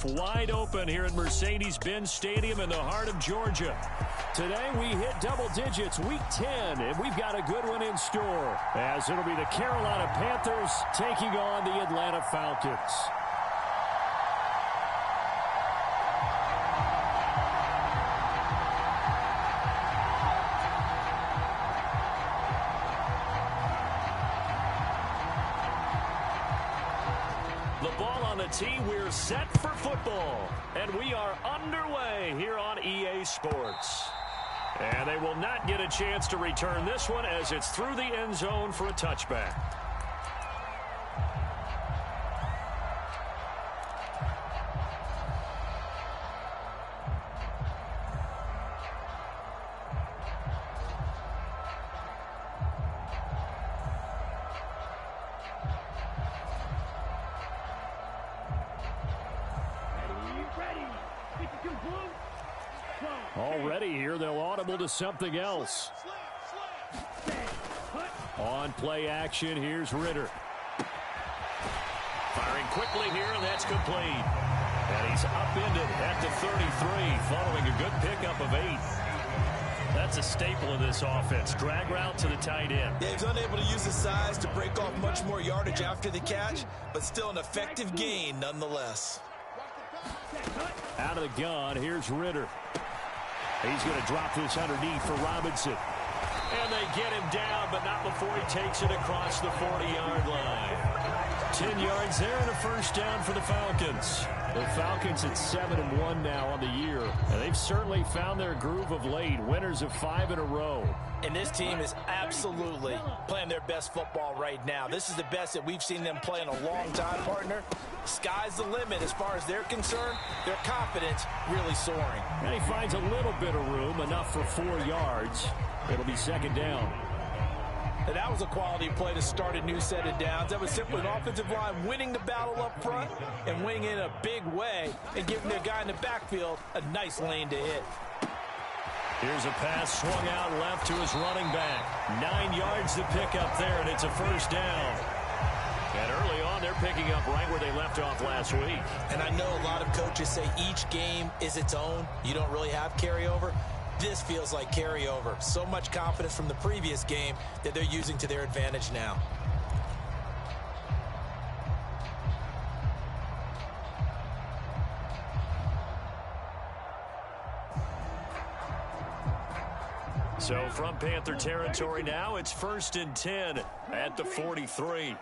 roof wide open here at Mercedes-Benz Stadium in the heart of Georgia. Today we hit double digits, week 10, and we've got a good one in store, as it'll be the Carolina Panthers taking on the Atlanta Falcons. We're set for football, and we are underway here on EA Sports. And they will not get a chance to return this one as it's through the end zone for a touchback. Already here, they'll audible to something else. On play action, here's Ritter. Firing quickly here, and that's complete. And he's upended at the 33, following a good pickup of 8. That's a staple of this offense. Drag route to the tight end. Yeah, he's unable to use his size to break off much more yardage after the catch, but still an effective gain nonetheless. Out of the gun, here's Ritter. He's going to drop this underneath for Robinson. And they get him down, but not before he takes it across the 40-yard line. 10 yards there and a first down for the Falcons. The Falcons at 7-1 now on the year, and they've certainly found their groove of late. Winners of 5 in a row. And this team is absolutely playing their best football right now. This is the best that we've seen them play in a long time, partner. Sky's the limit as far as they're concerned. Their confidence really soaring. And he finds a little bit of room, enough for 4 yards. It'll be second down. And that was a quality play to start a new set of downs. That was simply an offensive line winning the battle up front and winning in a big way and giving their guy in the backfield a nice lane to hit. Here's a pass swung out left to his running back. 9 yards to pick up there, and it's a first down. And early on, they're picking up right where they left off last week. And I know a lot of coaches say each game is its own. You don't really have carryover. This feels like carryover. So much confidence from the previous game that they're using to their advantage now. So from Panther territory now, it's 1st and 10 at the 43.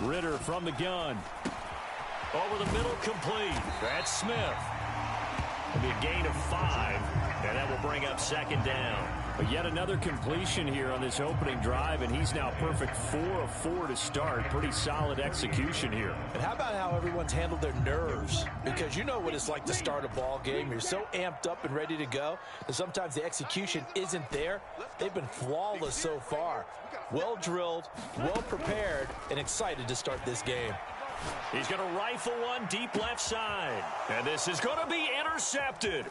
Ritter from the gun. Over the middle, complete. That's Smith. It'll be a gain of 5, and that will bring up second down. But yet another completion here on this opening drive, and he's now perfect 4 of 4 to start. Pretty solid execution here. And how about how everyone's handled their nerves? Because you know what it's like to start a ball game. You're so amped up and ready to go, and sometimes the execution isn't there. They've been flawless so far. Well drilled, well prepared, and excited to start this game. He's going to rifle one deep left side. And this is going to be intercepted.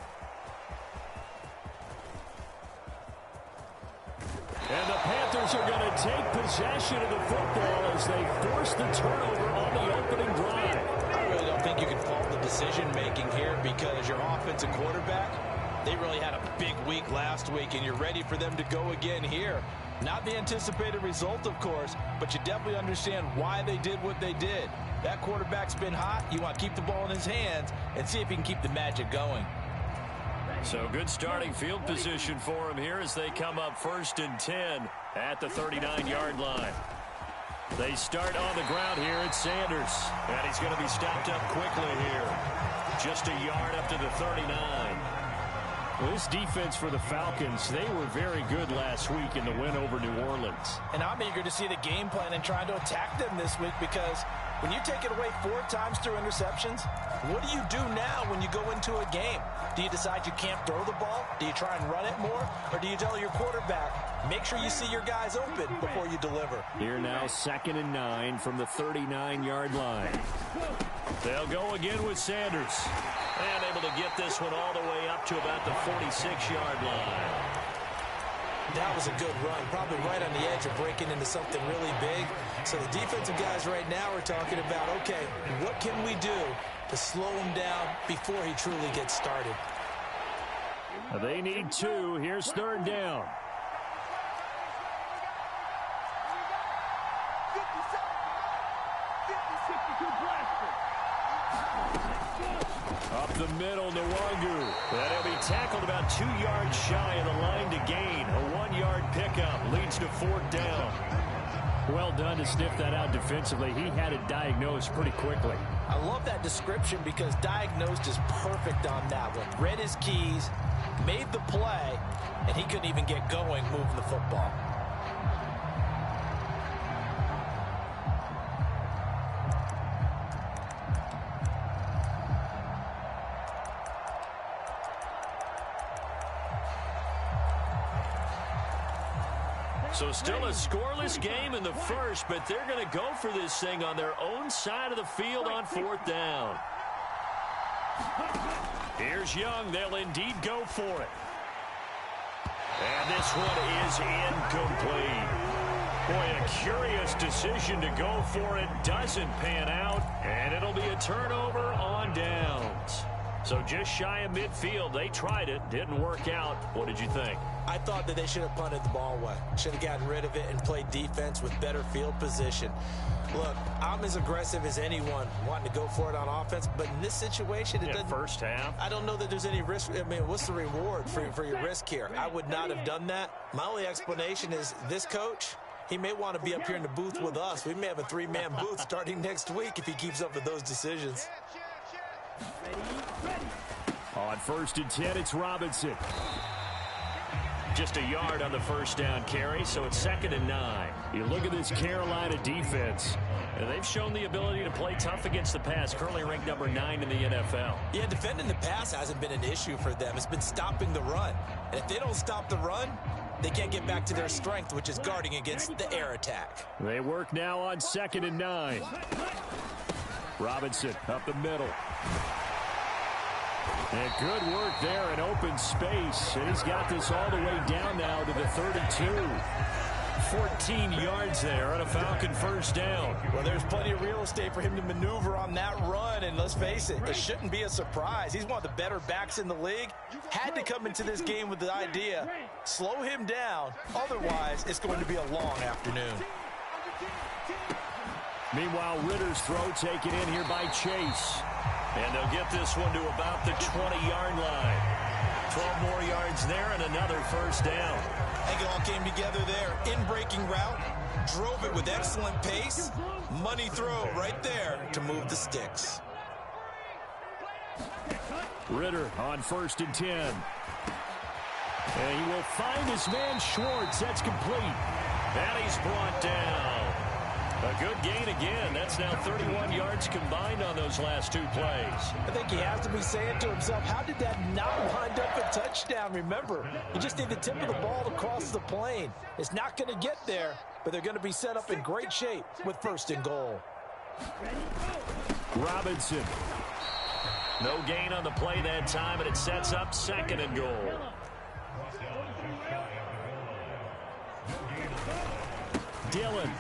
And the Panthers are going to take possession of the football as they force the turnover on the opening drive. I really don't think you can fault the decision-making here because your offensive quarterback, they really had a big week last week, and you're ready for them to go again here. Not the anticipated result, of course, but you definitely understand why they did what they did. That quarterback's been hot. You want to keep the ball in his hands and see if he can keep the magic going. So good starting field position for him here as they come up 1st and 10 at the 39-yard line. They start on the ground here at Sanders. And he's going to be stopped up quickly here. Just a yard up to the 39. Well, this defense for the Falcons, they were very good last week in the win over New Orleans. And I'm eager to see the game plan and trying to attack them this week because when you take it away 4 times through interceptions, what do you do now when you go into a game? Do you decide you can't throw the ball? Do you try and run it more? Or do you tell your quarterback, make sure you see your guys open before you deliver? Here now 2nd and 9 from the 39-yard line. They'll go again with Sanders. And able to get this one all the way up to about the 46-yard line. That was a good run, probably right on the edge of breaking into something really big. So the defensive guys right now are talking about, okay, what can we do to slow him down before he truly gets started? They need 2. Here's 3rd down. Up the middle, Nwangu. And he'll be tackled about 2 yards shy of the line to gain. A 1-yard pickup leads to 4th down. Well done to sniff that out defensively. He had it diagnosed pretty quickly. I love that description because diagnosed is perfect on that one. Read his keys, made the play, and he couldn't even get going moving the football. So still a scoreless game in the first, but they're going to go for this thing on their own side of the field on 4th down. Here's Young. They'll indeed go for it. And this one is incomplete. Boy, a curious decision to go for it. Doesn't pan out, and it'll be a turnover on downs. So just shy of midfield. They tried it. Didn't work out. What did you think? I thought that they should have punted the ball away. Should have gotten rid of it and played defense with better field position. Look, I'm as aggressive as anyone wanting to go for it on offense, but in this situation, it doesn't. First half. I don't know that there's any risk. I mean, what's the reward for your risk here? I would not have done that. My only explanation is this coach, he may want to be up here in the booth with us. We may have a 3-man booth starting next week if he keeps up with those decisions. On 1st and 10, it's Robinson. Just a yard on the first down carry, so it's 2nd and 9. You look at this Carolina defense, and they've shown the ability to play tough against the pass, currently ranked number 9 in the NFL. Yeah, defending the pass hasn't been an issue for them. It's been stopping the run. And if they don't stop the run, they can't get back to their strength, which is guarding against the air attack. They work now on 2nd and 9. Robinson up the middle. And good work there in open space. And he's got this all the way down now to the 32. 14 yards there on a Falcon first down. Well, there's plenty of real estate for him to maneuver on that run. And let's face it, it shouldn't be a surprise. He's one of the better backs in the league. Had to come into this game with the idea, slow him down. Otherwise, it's going to be a long afternoon. Meanwhile, Ritter's throw taken in here by Chase. And they'll get this one to about the 20-yard line. 12 more yards there and another first down. I think it all came together there. In-breaking route, drove it with excellent pace. Money throw right there to move the sticks. Ritter on 1st and 10. And he will find his man Schwartz. That's complete. And he's brought down. A good gain again. That's now 31 yards combined on those last 2 plays. I think he has to be saying to himself, how did that not wind up a touchdown? Remember, you just need the tip of the ball to cross the plane. It's not going to get there, but they're going to be set up in great shape with 1st and goal. Robinson. No gain on the play that time, and it sets up 2nd and goal. Dillon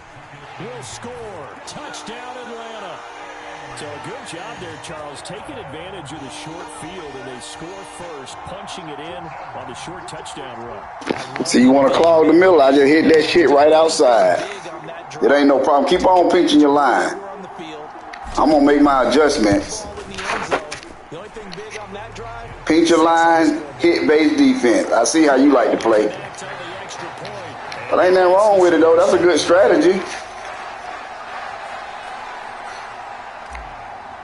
will score. Touchdown, Atlanta. So a good job there, Charles, taking advantage of the short field, and they score first, punching it in on the short touchdown run. See, you want to clog the middle, I just hit that shit right outside. It ain't no problem. Keep on pinching your line. I'm going to make my adjustments. Pinch your line, hit base defense. I see how you like to play. But ain't nothing wrong with it, though. That's a good strategy.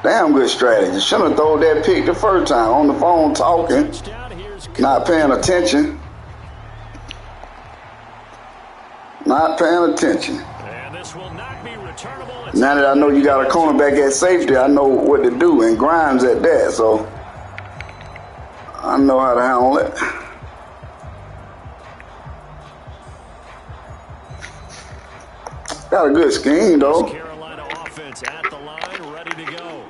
Damn good strategy. Shouldn't have thrown that pick the first time. On the phone talking, not paying attention. Not paying attention. And this will not be returnable. Now that I know you got a cornerback at safety, I know what to do. And Grimes at that, so I know how to handle it. Got a good scheme, though. Carolina offense at the line, ready to go.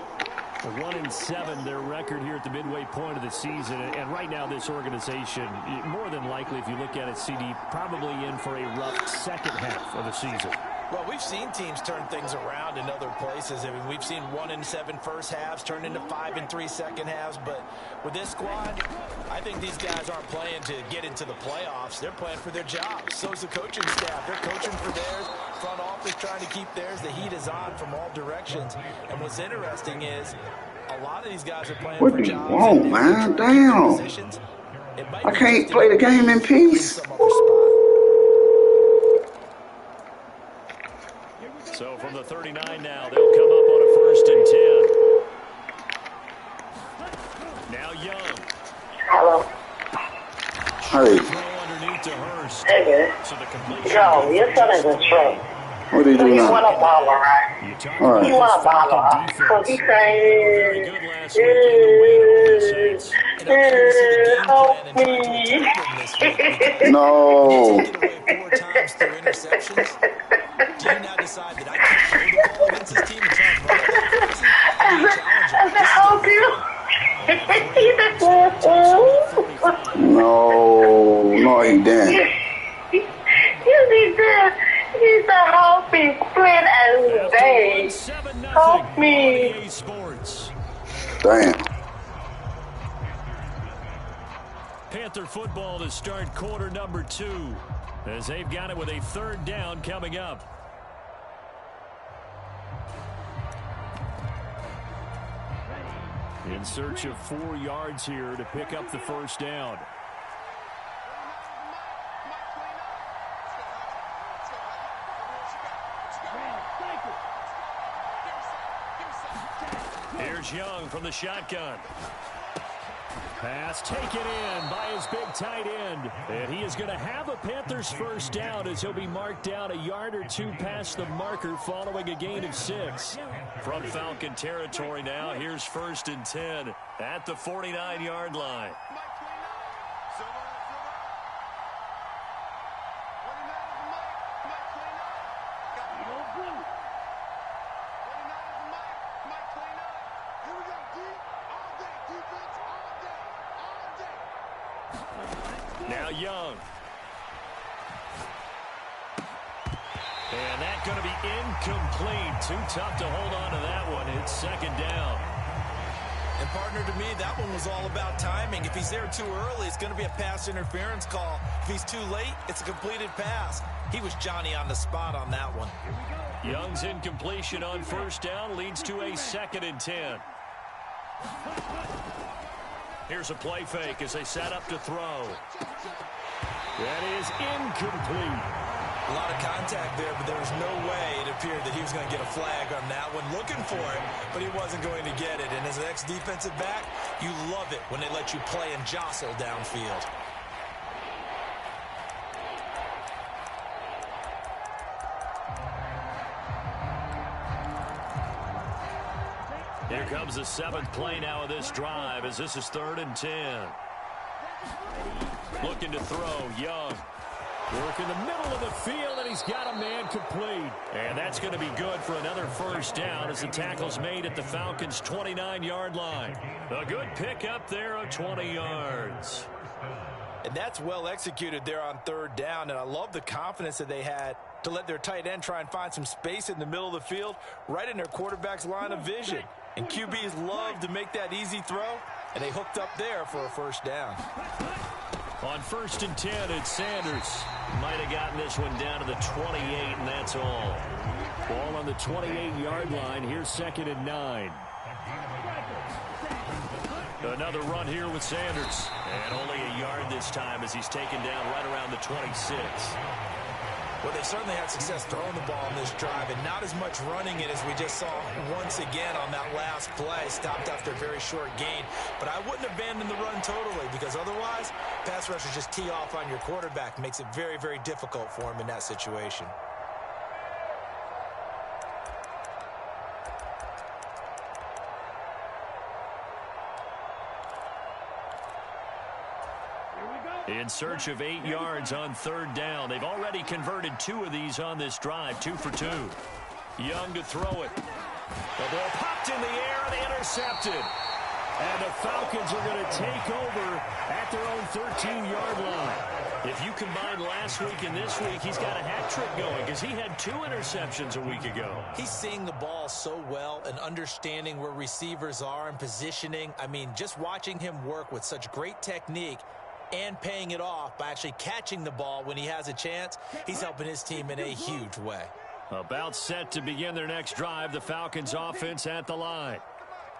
1-7, their record here at the midway point of the season. And right now, this organization, more than likely, if you look at it, CD, probably in for a rough second half of the season. Well, we've seen teams turn things around in other places. I mean, we've seen 1-7 first halves turn into 5-3 second halves. But with this squad, I think these guys aren't playing to get into the playoffs. They're playing for their jobs. So is the coaching staff. They're coaching for theirs. Front office trying to keep theirs. The heat is on from all directions. And what's interesting is a lot of these guys are playing for jobs. What do you want, man? Damn. I can't play the game in peace. So from the 39 now, they'll come up on a 1st and 10. Now Young. Hello. Hey. Throw underneath to Hurst. Hey, man. So the completion. Yo, your son is a trick. What do you So do you now? want a baller, right? All right. You want a baller. So he Very saying, good last week in the win over the Saints. help me. No. Four times through interceptions. Do you now decide that I can't hold the ball against this team and try and run it? I said, help you. No, he didn't. Yes, he did. He said, help me, split and day. Help me. Damn. Panther football to start quarter number 2, as they've got it with a 3rd down coming up. In search of 4 yards here to pick up the 1st down. Here's Young from the shotgun. Pass taken in by his big tight end. And he is going to have a Panthers 1st down as he'll be marked down a yard or 2 past the marker following a gain of 6. From Falcon territory now, here's 1st and 10 at the 49-yard line. Now Young. And that's going to be incomplete. Too tough to hold on to that one. It's 2nd down. And partner, to me, that one was all about timing. If he's there too early, it's going to be a pass interference call. If he's too late, it's a completed pass. He was Johnny on the spot on that one. Young's incompletion on 1st down leads to a 2nd and 10. Here's a play fake as they set up to throw. That is incomplete. A lot of contact there, but there was no way it appeared that he was going to get a flag on that one. Looking for it, but he wasn't going to get it. And as an ex-defensive back, you love it when they let you play and jostle downfield. Here comes the 7th play now of this drive as this is 3rd and 10. Looking to throw, Young. Work in the middle of the field, and he's got a man complete. And that's going to be good for another 1st down as the tackle's made at the Falcons' 29-yard line. A good pickup there of 20 yards. And that's well executed there on 3rd down, and I love the confidence that they had to let their tight end try and find some space in the middle of the field, right in their quarterback's line of vision. And QBs love to make that easy throw, and they hooked up there for a 1st down. On 1st and 10, it's Sanders. Might have gotten this one down to the 28, and that's all. Ball on the 28-yard line. Here's 2nd and 9. Another run here with Sanders. And only a yard this time as he's taken down right around the 26. Well, they certainly had success throwing the ball in this drive, and not as much running it as we just saw once again on that last play. Stopped after a very short gain. But I wouldn't abandon the run totally, because otherwise, pass rushers just tee off on your quarterback. Makes it very, very difficult for him in that situation. In search of 8 yards on 3rd down. They've already converted 2 of these on this drive, 2 for 2. Young to throw it. The ball popped in the air and intercepted. And the Falcons are going to take over at their own 13-yard line. If you combine last week and this week, he's got a hat trick going because he had 2 interceptions a week ago. He's seeing the ball so well and understanding where receivers are and positioning. I mean, just watching him work with such great technique and paying it off by actually catching the ball when he has a chance, he's helping his team in a huge way. About set to begin their next drive, the Falcons offense at the line.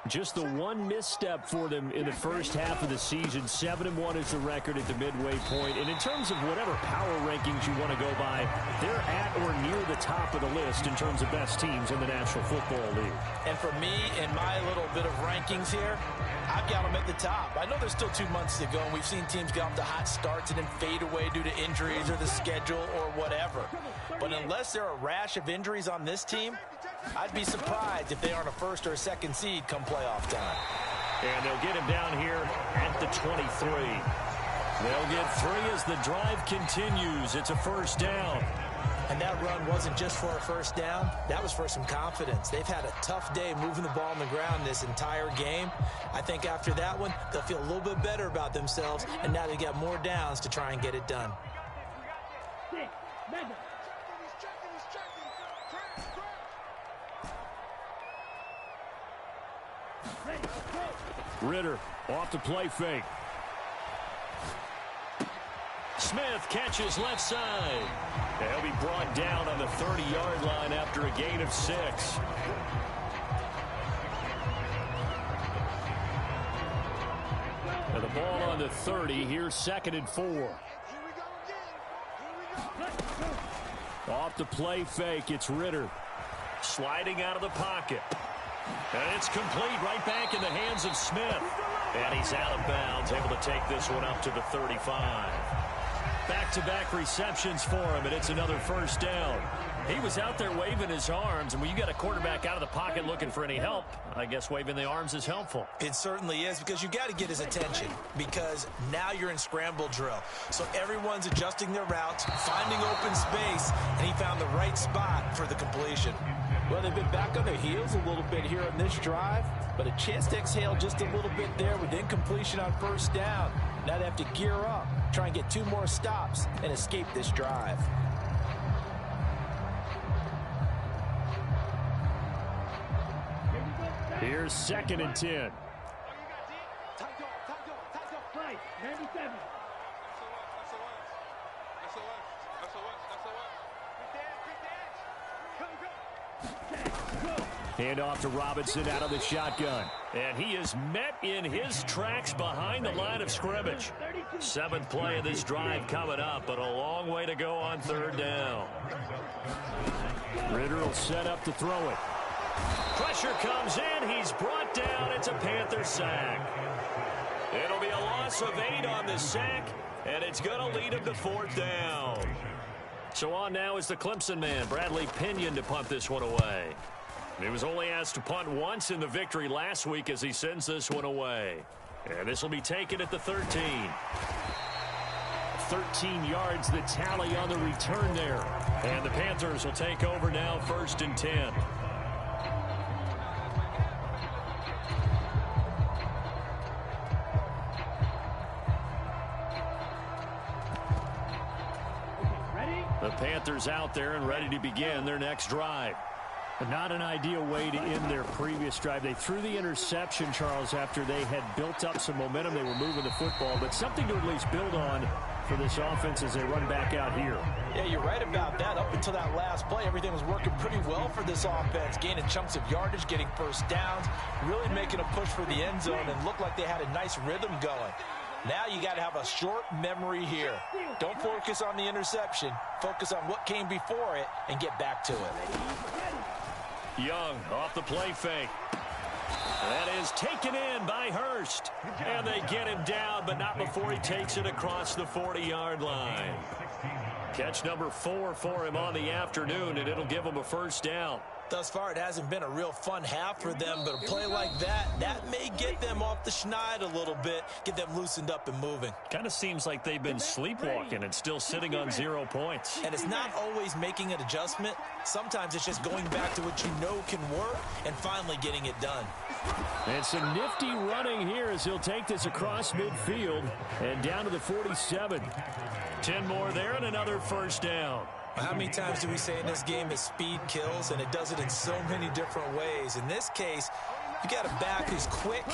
Just the one misstep for them in the first half of the season. 7-1 is the record at the midway point. And in terms of whatever power rankings you want to go by, they're at or near the top of the list in terms of best teams in the National Football League. And for me, in my little bit of rankings here, I've got them at the top. I know there's still 2 months to go, and we've seen teams get off to hot starts and then fade away due to injuries or the schedule or whatever. But unless there are a rash of injuries on this team, I'd be surprised if they aren't a first or a second seed come playoff time. And they'll get him down here at the 23. They'll get 3 as the drive continues. It's a first down. And that run wasn't just for a first down. That was for some confidence. They've had a tough day moving the ball on the ground this entire game. I think after that one, they'll feel a little bit better about themselves, and now they got more downs to try and get it done. Ritter off the play fake. Smith catches left side. He'll be brought down on the 30-yard line after a gain of 6. And the ball on the 30. Here's 2nd and 4. Off the play fake. It's Ritter. Sliding out of the pocket. And it's complete right back in the hands of Smith. And he's out of bounds, able to take this one up to the 35. Back-to-back receptions for him, and it's another first down. He was out there waving his arms, and when you got a quarterback out of the pocket looking for any help, I guess waving the arms is helpful. It certainly is, because you got to get his attention, because now you're in scramble drill. So everyone's adjusting their routes, finding open space, and he found the right spot for the completion. Well, they've been back on their heels a little bit here on this drive, but a chance to exhale just a little bit there with incompletion on first down. Now they have to gear up, try and get 2 more stops, and escape this drive. Here's 2nd and 10. Hand off to Robinson out of the shotgun. And he is met in his tracks behind the line of scrimmage. 7th play of this drive coming up, but a long way to go on 3rd down. Ritter will set up to throw it. Pressure comes in. He's brought down. It's a Panther sack. It'll be a loss of 8 on the sack, and it's going to lead him to 4th down. So on now is the Clemson man, Bradley Pinion, to punt this one away. He was only asked to punt once in the victory last week as he sends this one away. And this will be taken at the 13. 13 yards, the tally on the return there. And the Panthers will take over now, 1st and 10. The Panthers out there and ready to begin their next drive. Not an ideal way to end their previous drive. They threw the interception, Charles, after they had built up some momentum. They were moving the football, but something to at least build on for this offense as they run back out here. Yeah, you're right about that. Up until that last play, everything was working pretty well for this offense, gaining chunks of yardage, getting first downs, really making a push for the end zone, and looked like they had a nice rhythm going. Now you got to have a short memory here. Don't focus on the interception. Focus on what came before it and get back to it. Young off the play fake. That is taken in by Hurst. And they get him down, but not before he takes it across the 40-yard line. Catch number 4 for him on the afternoon, and it'll give him a first down. Thus far, it hasn't been a real fun half for them, but a play like that may get them off the schneid a little bit, get them loosened up and moving. Kind of seems like they've been sleepwalking and still sitting on 0 points. And it's not always making an adjustment. Sometimes it's just going back to what you know can work and finally getting it done. And some nifty running here as he'll take this across midfield and down to the 47. 10 more there and another first down. How many times do we say in this game that speed kills, and it does it in so many different ways? In this case, you got a back who's quick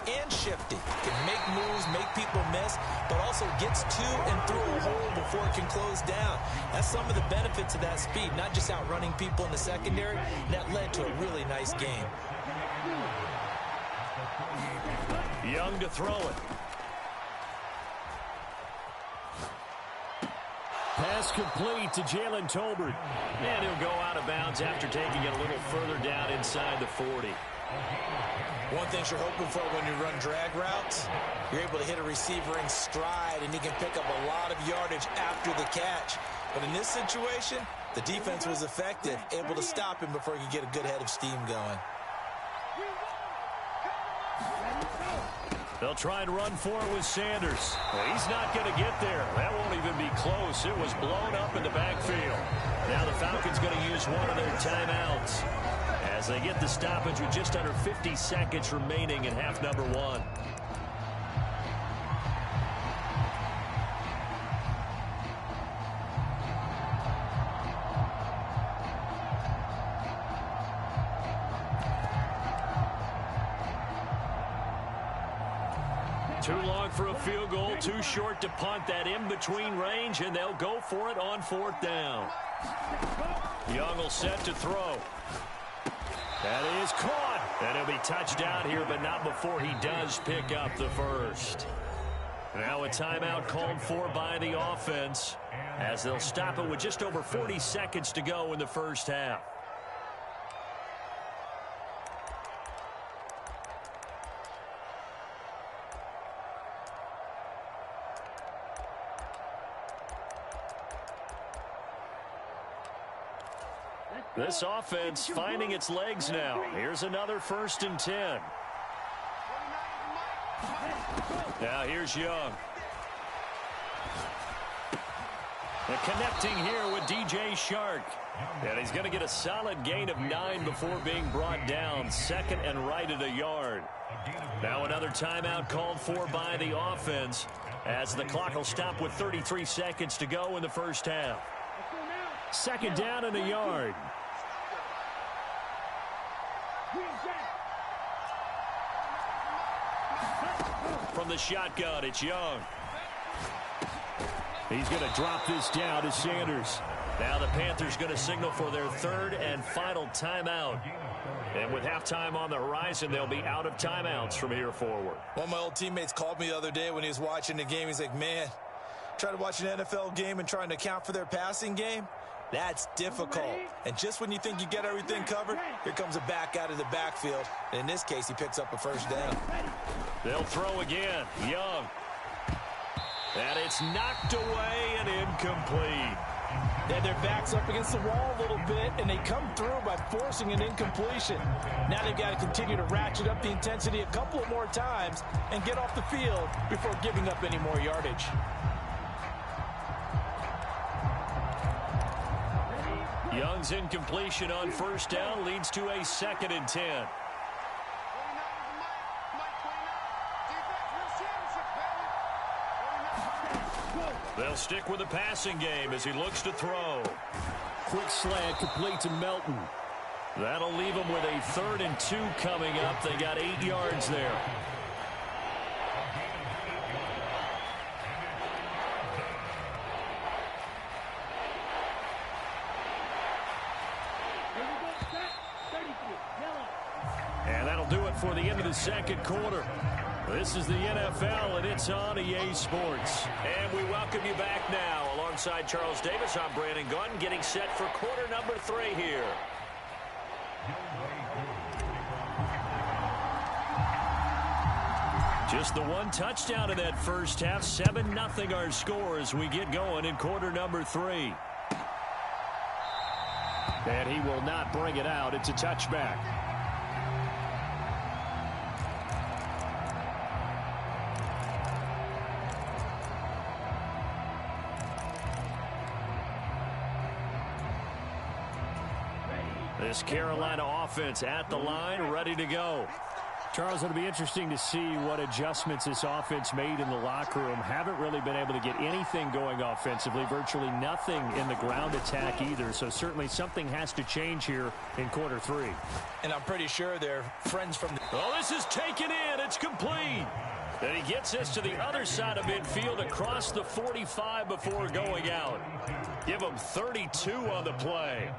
and shifty, can make moves, make people miss, but also gets to and through a hole before it can close down. That's some of the benefits of that speed, not just outrunning people in the secondary. That led to a really nice game. Young to throw it. Pass complete to Jalen Tolbert. And he'll go out of bounds after taking it a little further down inside the 40. One thing you're hoping for when you run drag routes, you're able to hit a receiver in stride, and he can pick up a lot of yardage after the catch. But in this situation, the defense was effective, able to stop him before he could get a good head of steam going. They'll try and run for it with Sanders. Well, he's not going to get there. That won't even be close. It was blown up in the backfield. Now the Falcons going to use one of their timeouts as they get the stoppage with just under 50 seconds remaining in half number 1. Too long for a field goal, too short to punt. That in-between range, and they'll go for it on 4th down. Young will set to throw. That is caught. And he'll be touched down here, but not before he does pick up the first. Now a timeout called for by the offense as they'll stop it with just over 40 seconds to go in the first half. This offense finding its legs now. Here's another 1st and 10. Now here's Young. And connecting here with DJ Shark. And he's going to get a solid gain of 9 before being brought down. 2nd and right at a yard. Now another timeout called for by the offense as the clock will stop with 33 seconds to go in the first half. 2nd down and a yard. From the shotgun, it's Young. He's going to drop this down to Sanders. Now the Panthers going to signal for their 3rd and final timeout. And with halftime on the horizon, they'll be out of timeouts from here forward. One of my old teammates called me the other day when he was watching the game. He's like, man, trying to watch an NFL game and trying to account for their passing game, that's difficult. And just when you think you get everything covered, here comes a back out of the backfield. And in this case, he picks up a first down. They'll throw again. Young. And it's knocked away and incomplete. They had their backs up against the wall a little bit, and they come through by forcing an incompletion. Now they've got to continue to ratchet up the intensity a couple of more times and get off the field before giving up any more yardage. Young's incompletion on 1st down leads to a 2nd and 10. They'll stick with the passing game as he looks to throw. Quick slant complete to Melton. That'll leave him with a 3rd and 2 coming up. They got 8 yards there. And that'll do it for the end of the 2nd quarter. This is the NFL, and it's on EA Sports. And we welcome you back now. Alongside Charles Davis, I'm Brandon Gunn, getting set for quarter number 3 here. Just the one touchdown in that first half. 7-0 our score as we get going in quarter number 3. And he will not bring it out. It's a touchback. This Carolina offense at the line, ready to go. Charles, it'll be interesting to see what adjustments this offense made in the locker room. Haven't really been able to get anything going offensively, virtually nothing in the ground attack either. So certainly something has to change here in quarter 3. And I'm pretty sure they're friends from the... Oh, this is taken in. It's complete. And he gets this to the other side of midfield across the 45 before going out. Give him 32 on the play.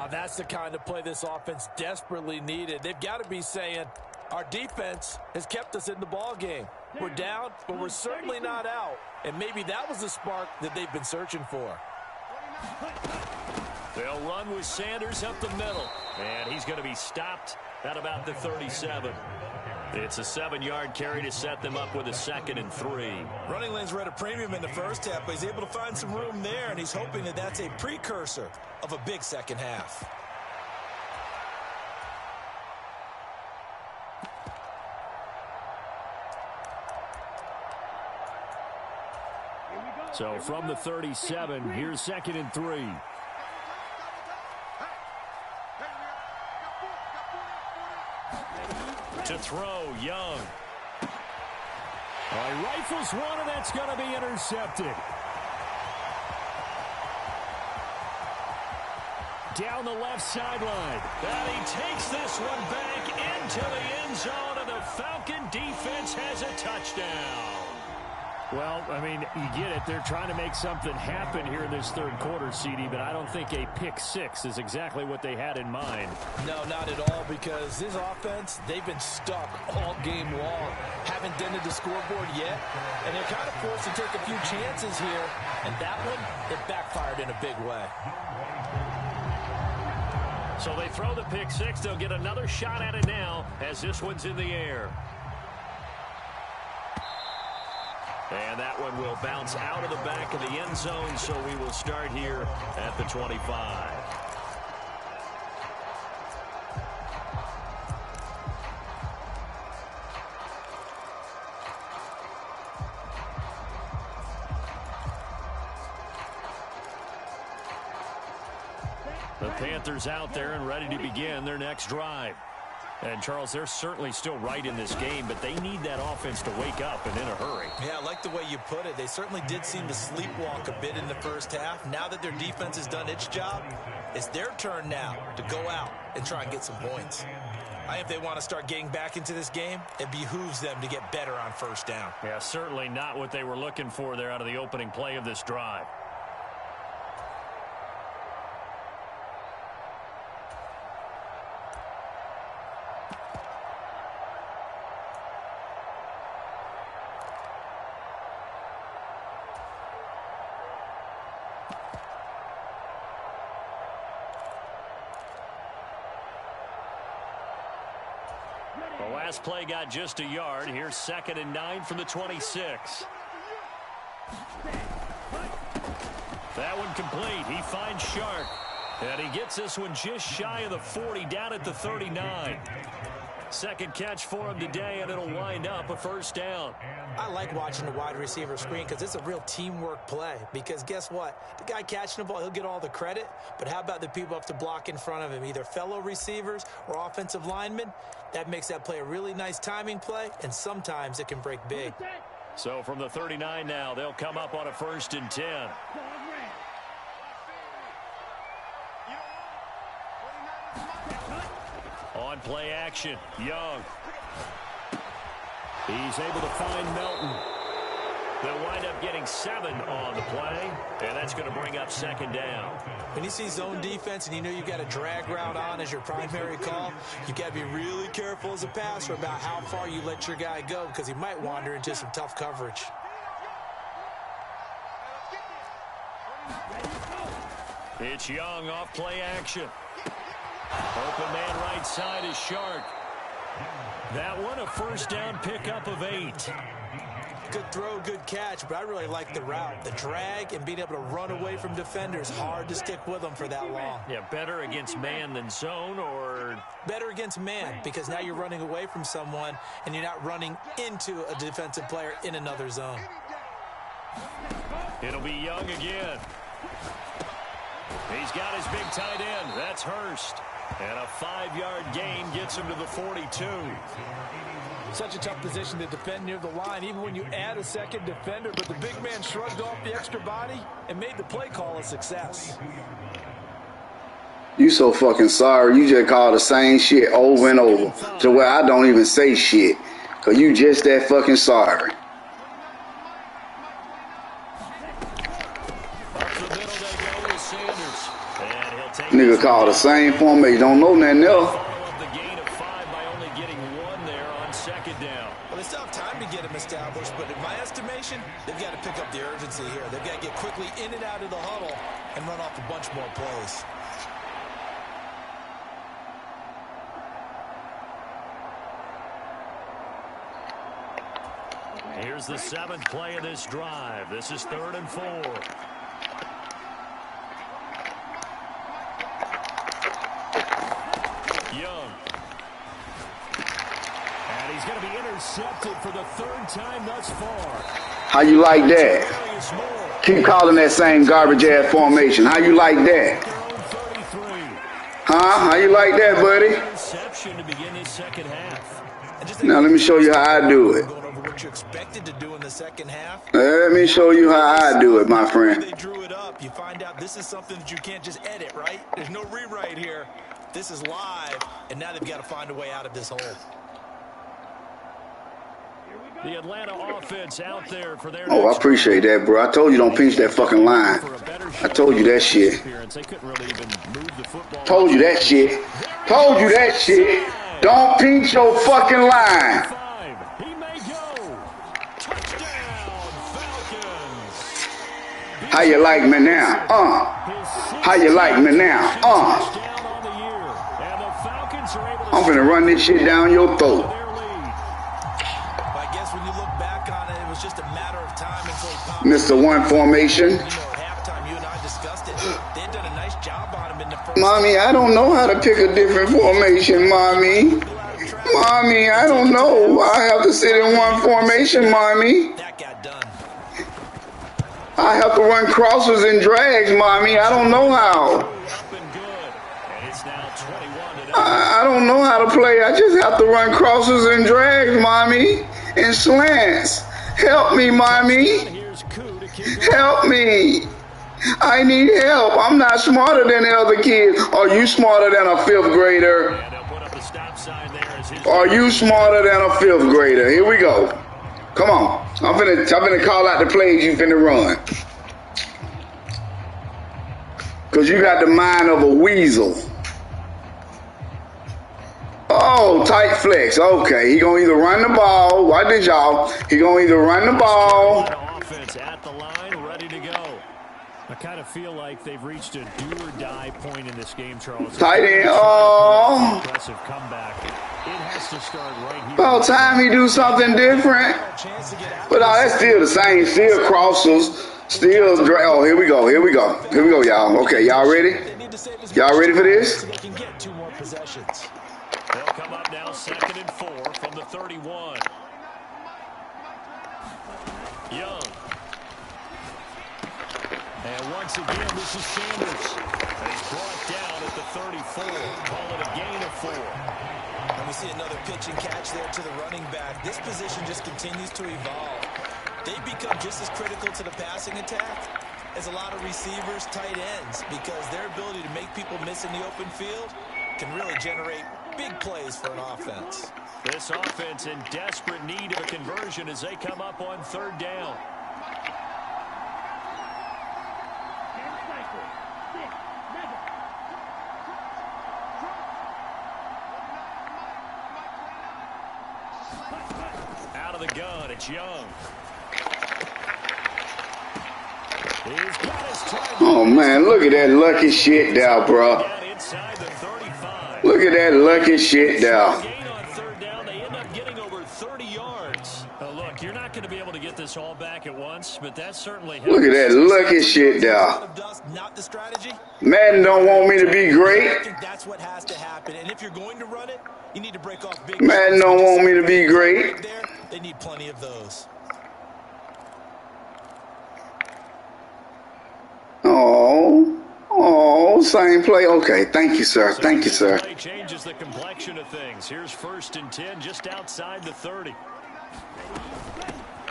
That's the kind of play this offense desperately needed. They've got to be saying, our defense has kept us in the ball game. We're down, but we're certainly not out. And maybe that was the spark that they've been searching for. They'll run with Sanders up the middle. And he's going to be stopped at about the 37. It's a 7-yard carry to set them up with a 2nd and 3. Running lanes were at a premium in the first half, but he's able to find some room there, and he's hoping that that's a precursor of a big second half. So from the 37, here's 2nd and 3. To throw, Young. He rifles one, and that's going to be intercepted. Down the left sideline. And he takes this one back into the end zone, and the Falcon defense has a touchdown. Well, I mean, you get it. They're trying to make something happen here in this third quarter, CD, but I don't think a pick 6 is exactly what they had in mind. No, not at all, because this offense, they've been stuck all game long. Haven't dented the scoreboard yet, and they're kind of forced to take a few chances here, and that one, it backfired in a big way. So they throw the pick 6. They'll get another shot at it now as this one's in the air. And that one will bounce out of the back of the end zone, so we will start here at the 25. The Panthers out there and ready to begin their next drive. And, Charles, they're certainly still right in this game, but they need that offense to wake up and in a hurry. Yeah, I like the way you put it. They certainly did seem to sleepwalk a bit in the first half. Now that their defense has done its job, it's their turn now to go out and try and get some points. If they want to start getting back into this game, it behooves them to get better on first down. Yeah, certainly not what they were looking for there out of the opening play of this drive. The last play got just a yard. Here's 2nd and 9 from the 26. That one complete. He finds Shark. And he gets this one just shy of the 40, down at the 39. Second catch for him today, and it'll wind up a first down. I like watching the wide receiver screen because it's a real teamwork play. Because guess what? The guy catching the ball, he'll get all the credit. But how about the people up to block in front of him, either fellow receivers or offensive linemen? That makes that play a really nice timing play, and sometimes it can break big. So from the 39 now, they'll come up on a 1st and 10. On play action, Young. He's able to find Melton. They'll wind up getting 7 on the play, and that's going to bring up 2nd down. When you see zone defense and you know you've got a drag route on as your primary call, you've got to be really careful as a passer about how far you let your guy go because he might wander into some tough coverage. It's Young off play action. Open man right side is Shark. That one, a first down pickup of 8. Good throw, good catch, but I really like the route. The drag and being able to run away from defenders, hard to stick with them for that long. Yeah, better against man than zone, or? Better against man, because now you're running away from someone and you're not running into a defensive player in another zone. It'll be Young again. He's got his big tight end. That's Hurst. And a 5-yard gain gets him to the 42. Such a tough position to defend near the line, even when you add a second defender, but the big man shrugged off the extra body and made the play call a success. You so fucking sorry. You just call the same shit over and over to where I don't even say shit. Because you just that fucking sorry. Nigga call the same formation. Don't know nothing else. Well, they still have time to get him established, but in my estimation, they've got to pick up the urgency here. They've got to get quickly in and out of the huddle and run off a bunch more plays. Here's the 7th play of this drive. This is 3rd and 4. Young. And he's going to be intercepted for the 3rd time thus far. How you like that? Keep calling that same garbage ass formation. How you like that? Huh? How you like that, buddy? Interception to begin this second half. Now let me show you how I do it. What you expected to do in the second half. Let me show you how I do it, my friend. They drew it up. You find out this is something that you can't just edit, right? There's no rewrite here. This is live, and now they've got to find a way out of this hole. The Atlanta offense out there for their I appreciate that, bro. I told you don't pinch that fucking line. I told you that shit. Told you that shit. Told you that shit. Don't pinch your fucking line. He may go. Touchdown, Falcons. How you like me now? How you like me now? I'm finna run this shit down your throat. Mr. One formation. Mommy, I don't know how to pick a different formation, Mommy. Mommy, I don't know. I have to sit in one formation, Mommy. I have to run crosses and drags, Mommy. I don't know how. I don't know how to play. I just have to run crosses and drags, Mommy, and slants. Help me, Mommy. Help me. I need help. I'm not smarter than the other kids. Are you smarter than a 5th grader? Are you smarter than a 5th grader? Here we go. Come on. I'm finna call out the plays you finna run. Because you got the mind of a weasel. Oh, tight flex. Okay, he gonna either run the ball. Watch this, y'all. He gonna either run the ball. Offense at the line, ready to go. I kind of feel like they've reached a do-or-die point in this game, Charles. Tight end. Oh. Impressive comeback. It has to start right here. About time he do something different. But that's still the same. Still crossers. Still. Oh, here we go. Here we go. Here we go, y'all. Okay, y'all ready? Y'all ready for this? They'll come up now 2nd and 4 from the 31. Young. And once again, this is Sanders. And he's brought down at the 34. Call it a gain of 4. And we see another pitch and catch there to the running back. This position just continues to evolve. They've become just as critical to the passing attack as a lot of receivers, tight ends, because their ability to make people miss in the open field can really generate big plays for an offense. This offense in desperate need of a conversion as they come up on 3rd down. Out of the gun, it's Young. Oh, man, look at that lucky shit there, bro. Look at that lucky shit there. 30 yards. Look, you're not going to be able to get this all back at once, but that certainly helps. Look at that lucky shit there. Not the strategy. Madden don't want me to be great. I think that's what has to happen. And if you're going to run it, you need to break off big. Madden don't want me to be great. There, they need plenty of those. Oh, same play. Okay, thank you, sir. Thank you, sir. Play changes the complexion of things. Here's 1st and 10, just outside the 30.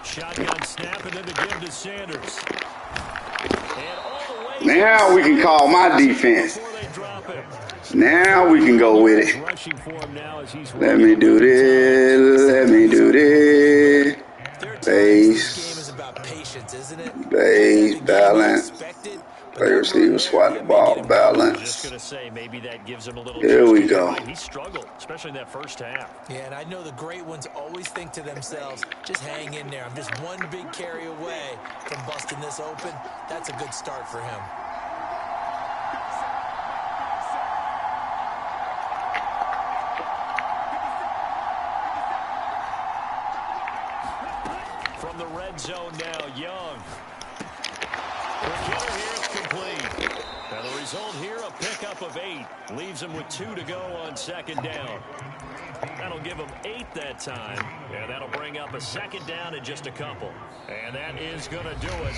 Shotgun snap and then the give to Sanders. And all the way now we can call my defense. Now we can go with it. Let me do this. Let me do this. Base. Base balance. Play receiver, swat the ball, balance. Here we go. He struggled, especially in that first half. Yeah, and I know the great ones always think to themselves, just hang in there. I'm just one big carry away from busting this open. That's a good start for him. From the red zone now, Young. The killer here is complete. And the result here, a pickup of 8. Leaves him with 2 to go on 2nd down. That'll give him 8 that time. And that'll bring up a 2nd down in just a couple. And that is going to do it.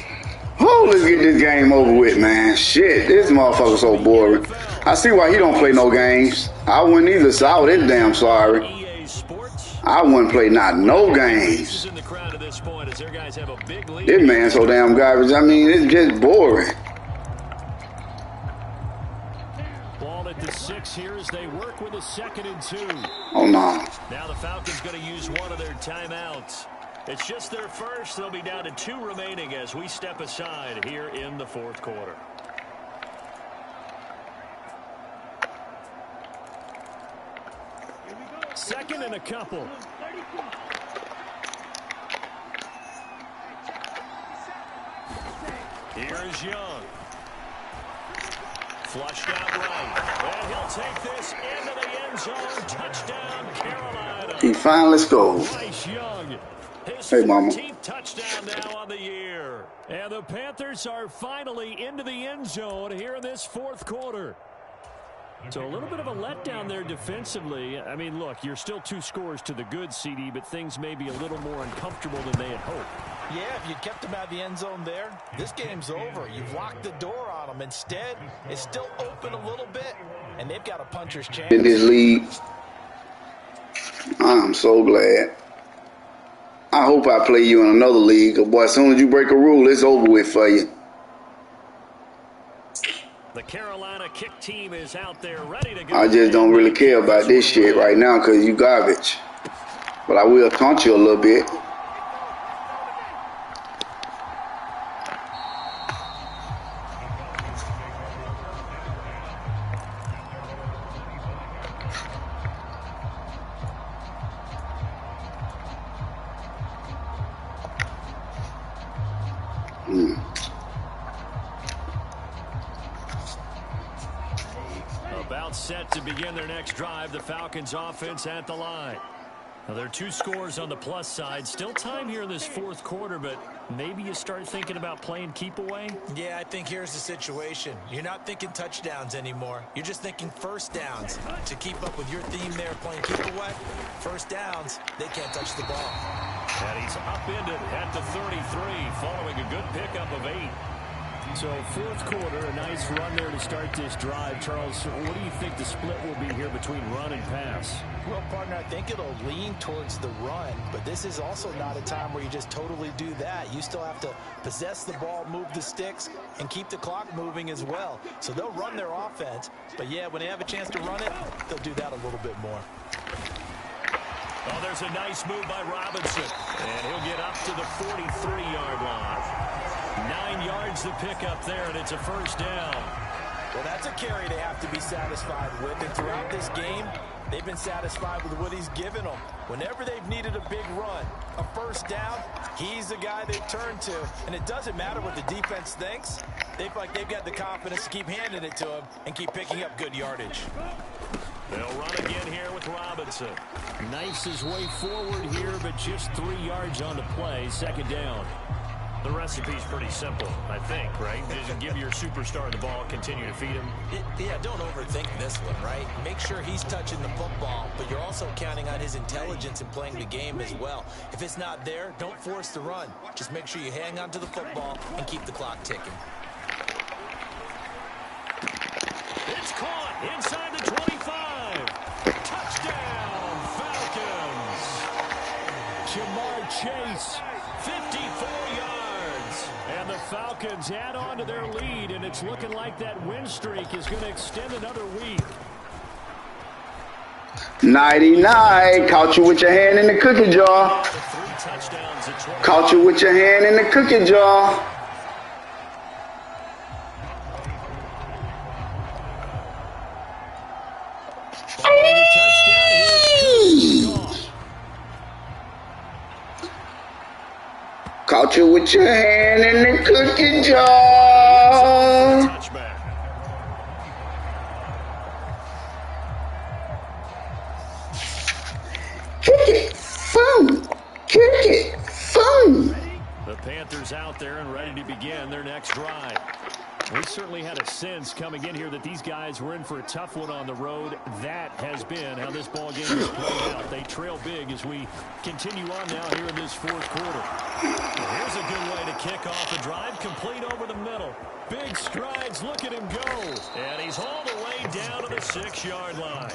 Oh, let's get this game over with, man. Shit, this motherfucker's so boring. I see why he don't play no games. I wouldn't either, so I was damn sorry. I wouldn't play no games. This man's so damn garbage. I mean, it's just boring. Ball at the 6 here as they work with a 2nd and 2. Oh, no. Now the Falcons going to use one of their timeouts. It's just their first. They'll be down to 2 remaining as we step aside here in the 4th quarter. Second and a couple. Here is Young. Flushed out right. And he'll take this into the end zone. Touchdown, Carolina. He finally scored. Bryce Young. His Hey, mama. 14th touchdown now on the year. And the Panthers are finally into the end zone here in this 4th quarter. So a little bit of a letdown there defensively. I mean, look, you're still 2 scores to the good, CD, but things may be a little more uncomfortable than they had hoped. Yeah, if you kept them out of the end zone there, this game's over. You've locked the door on them. Instead, it's still open a little bit, and they've got a puncher's chance. In this league, I'm so glad. I hope I play you in another league. Boy, as soon as you break a rule, it's over with for you. The Carolina kick team is out there ready to go. I just don't really care about this shit right now because you garbage. But I will taunt you a little bit. About set to begin their next drive, the Falcons offense at the line. Now, there are 2 scores on the plus side. Still time here in this 4th quarter, but maybe you start thinking about playing keep away? Yeah, I think here's the situation. You're not thinking touchdowns anymore. You're just thinking first downs. To keep up with your theme there, playing keep away, first downs, they can't touch the ball. And he's upended at the 33 following a good pickup of 8. So 4th quarter, a nice run there to start this drive. Charles, what do you think the split will be here between run and pass? Well, partner, I think it'll lean towards the run, but this is also not a time where you just totally do that. You still have to possess the ball, move the sticks, and keep the clock moving as well. So they'll run their offense, but yeah, when they have a chance to run it, they'll do that a little bit more. Oh, there's a nice move by Robinson, and he'll get up to the 43-yard line. 9 yards to pick up there, and it's a first down. Well, that's a carry they have to be satisfied with, and throughout this game, they've been satisfied with what he's given them. Whenever they've needed a big run, a first down, he's the guy they turn to, and it doesn't matter what the defense thinks. They feel like they've got the confidence to keep handing it to him and keep picking up good yardage. They'll run again here with Robinson. Knifes his way forward here, but just 3 yards on the play. Second down. The recipe's pretty simple, I think, right? Just give your superstar the ball, continue to feed him. Yeah, don't overthink this one, right? Make sure he's touching the football, but you're also counting on his intelligence in playing the game as well. If it's not there, don't force the run. Just make sure you hang on to the football and keep the clock ticking. It's caught inside the 25. Touchdown, Falcons. Jamar Chase, 54 yards. And the Falcons add on to their lead, and it's looking like that win streak is going to extend another week. 99. Caught you with your hand in the cookie jar. Caught you with your hand in the cookie jar. Caught you with your hand in the cookie jar. Kick it, boom. Kick it, boom. The Panthers out there and ready to begin their next drive. We certainly had a sense coming in here that these guys were in for a tough one on the road. That has been how this ball game has played out. They trail big as we continue on now here in this fourth quarter. Here's a good way to kick off a drive, complete over the middle. Big strides, look at him go. And he's all the way down to the 6-yard line.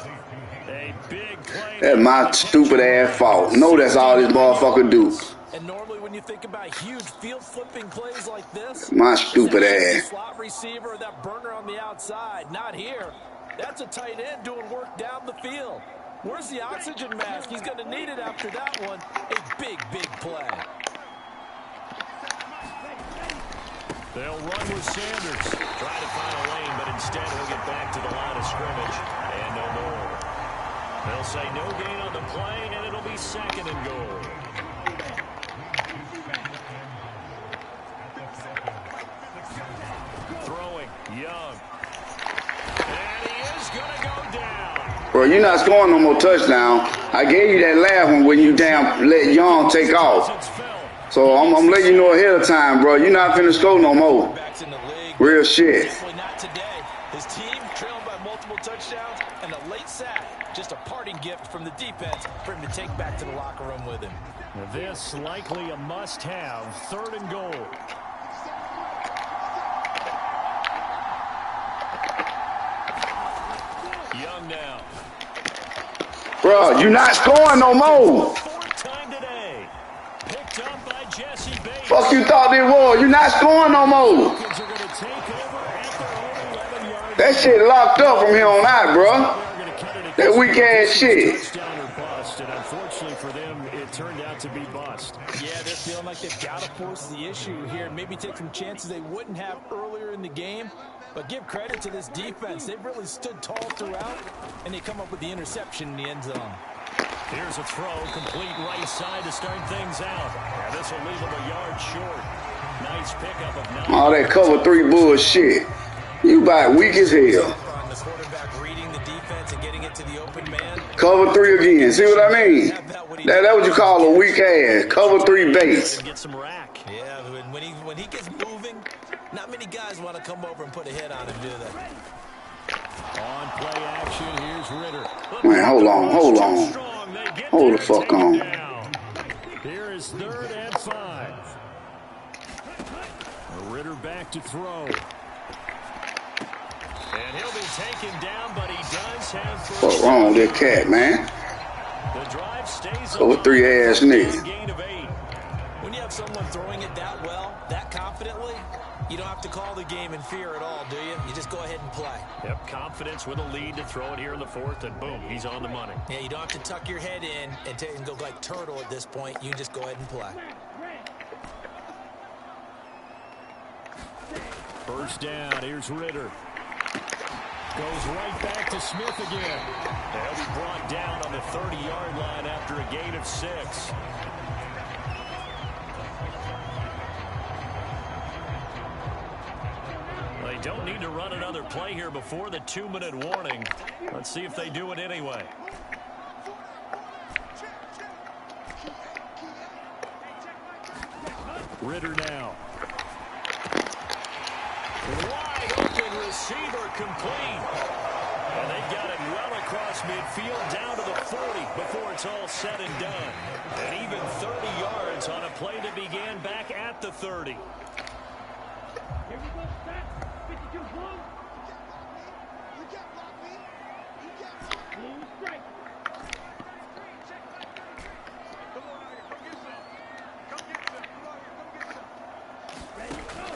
A big play. That's my stupid ass fault. No, that's all this motherfucker do. And normally when you think about huge field flipping plays like this, my stupid ass. Slot receiver, that burner on the outside. Not here. That's a tight end doing work down the field. Where's the oxygen mask? He's going to need it after that one. A big, big play. They'll run with Sanders. Try to find a lane, but instead he'll get back to the line of scrimmage. And no more. They'll say no gain on the play, and it'll be second and goal. Throwing, Young. And he is going to go down. Bro, you're not scoring no more touchdown. I gave you that last one when you damn let Young take off. So I'm letting you know ahead of time, bro. You're not finna score no more. Real shit. Not today. His team trailed by multiple touchdowns and a late sack. Just a parting gift from the defense for him to take back to the locker room with him. This likely a must-have. Third and goal. Young now. Bro, you're not scoring no more. Fuck you thought it was. You're not scoring no more. That shit locked up from here on out, bro. That weak ass shit. And unfortunately for them, it turned out to be bust. Yeah, they're feeling like they've got to force the issue here and maybe take some chances they wouldn't have earlier in the game. But give credit to this defense. They've really stood tall throughout, and they come up with the interception in the end zone. Here's a throw, complete right side to start things out. And this will leave him a yard short. Nice pickup of 9. All that cover 3 bullshit. You about weak as hell. The quarterback reading the defense and getting it to the open man. Cover 3 again. See what I mean? That what you call a weak ass. Cover 3 base. Get some rack. Yeah, when he gets moving, not many guys want to come over and put a hit on him, do they? On play action, here's Ritter. Man, hold on. Hold the fuck on. Here is 3rd and 5. Ritter back to throw. And he'll be taken down, but he does have first. What's wrong with that cat, man? The drive stays Over 3 ass nigga. Gain of 8. When you have someone throwing it that well, that confidently, you don't have to call the game in fear at all, do you? You just go ahead and play. Yep, confidence with a lead to throw it here in the 4th, and boom, he's on the money. Yeah, you don't have to tuck your head in and go like turtle at this point. You can just go ahead and play. First down, here's Ritter. Goes right back to Smith again. They'll be brought down on the 30-yard line after a gain of 6. They don't need to run another play here before the 2-minute warning. Let's see if they do it anyway. Ritter now. Wide open receiver complete. And they've got it well across midfield down to the 40 before it's all said and done. And even 30 yards on a play that began back at the 30.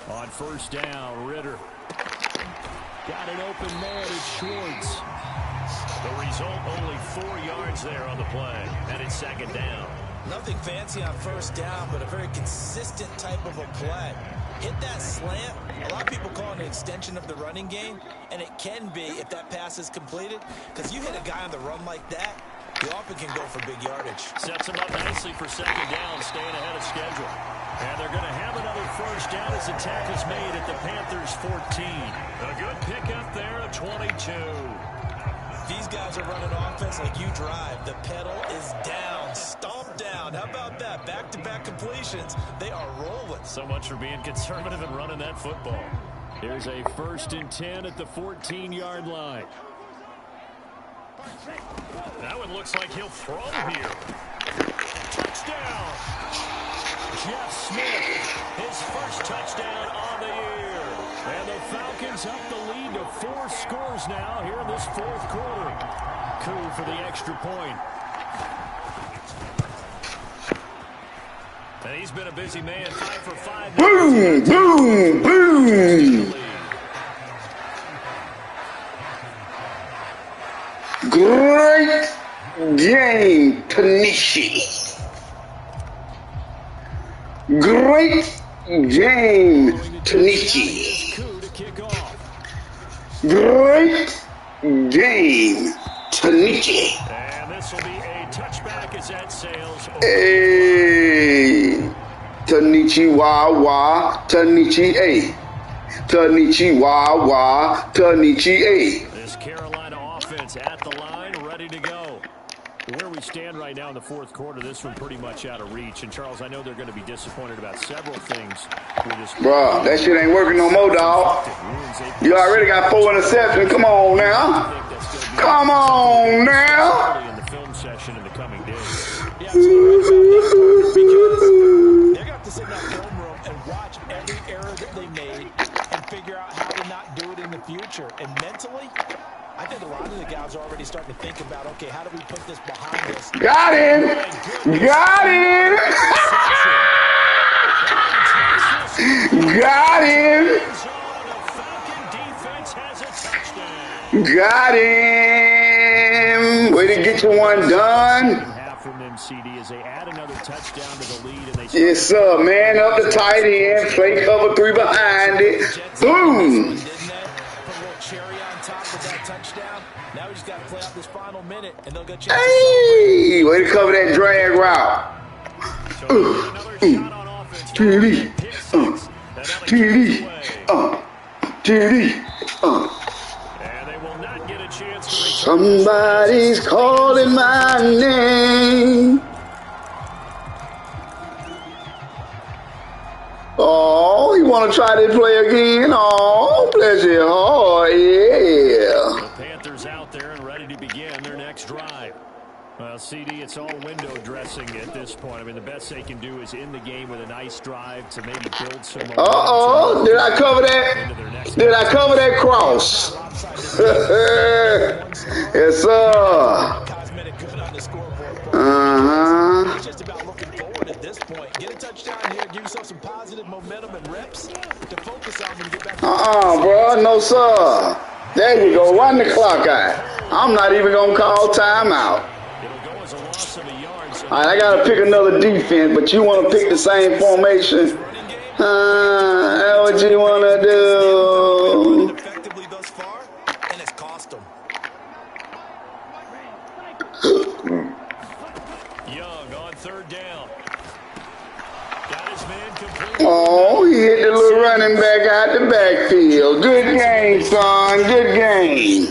On first down, Ritter. Got an open man, it's Schwartz. The result, only 4 yards there on the play. And it's second down. Nothing fancy on first down, but a very consistent type of a play. Hit that slant. A lot of people call it an extension of the running game, and it can be if that pass is completed, because you hit a guy on the run like that, you often can go for big yardage. Sets him up nicely for second down, staying ahead of schedule. And they're going to have another first down as the tackle's made at the Panthers 14. A good pickup there at 22. These guys are running offense like you drive. The pedal is down, stomp down. How about that? Back-to-back completions. They are rolling. So much for being conservative and running that football. Here's a 1st and 10 at the 14-yard line. That one looks like he'll throw here. Touchdown! Jeff Smith, his first touchdown on the year. And the Falcons up the lead to 4 scores now here in this 4th quarter. Coup for the extra point. And he's been a busy man, 5 for 5. Boom, boom, boom. Great game, Tanishi. Great game, Tanishi. Great game, Tanishi. And this will be a touchback as that sails over. Hey, Tanichi wah, Tanichi A. Tanichi wah, Tanichi A. This Carolina offense at the line, ready to go. Where we stand right now in the 4th quarter, this one pretty much out of reach. And, Charles, I know they're going to be disappointed about several things. Bruh, that shit ain't working no more, dog. You already got 4 interceptions. Come on now. Come on now. In the film session in the coming days. Yeah, they're going to have to sit in that film room and watch every error that they made and figure out how to not do it in the future. And mentally, I think a lot of the guys are already starting to think about, okay, how do we put this behind us? Got him. Got him. Got him. Got him. Way to get you one done. Yes, sir. Man up the tight end. Play cover 3 behind it. Boom. Now we just got to play out this final minute, and they'll get Hey, way to cover that drag route. TD. TD. TD. Somebody's calling my name. Oh, you want to try this play again? Oh, bless your heart, yeah. The Panthers out there and ready to begin their next drive. Well, CD, it's all window dressing at this point. I mean, the best they can do is end the game with a nice drive to maybe build some momentum. Uh-oh, did I cover that? Did I cover that cross? Yes, sir. Uh-huh. It's just about looking forward at this point. Get a touchdown here, give yourself some positive momentum and reps to focus on when you get back. Bro, no, sir. There you go. Run the clock out. I'm not even going to call timeout. All right, I got to pick another defense, but you want to pick the same formation? That's what you want to do. Effectively thus far, and it's cost them. Young on 3rd down. Got his man complete. Oh, he hit the little running back out the backfield. Good game, son. Good game.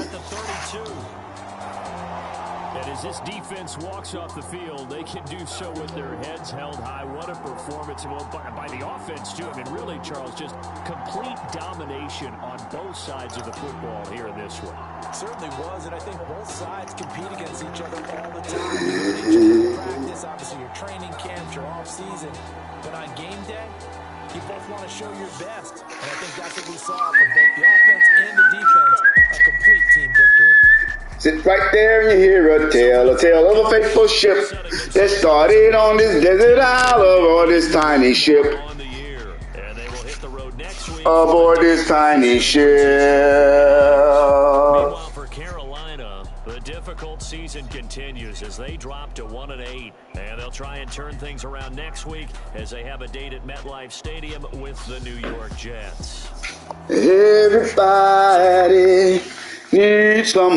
And as this defense walks off the field, they can do so with their heads held high. What a performance by the offense, too. I mean, really, Charles, just complete domination on both sides of the football here in this one. Certainly was, and I think both sides compete against each other all the time. You know, each other in practice, obviously your training camps, your off-season. But on game day, you both want to show your best. And I think that's what we saw from both the offense and the defense, a complete team victory. Sit right there and you hear a tale of a faithful ship that started on this desert isle aboard this tiny ship. Aboard this tiny ship. Meanwhile, for Carolina, the difficult season continues as they drop to 1-8. And they'll try and turn things around next week as they have a date at MetLife Stadium with the New York Jets. Everybody needs some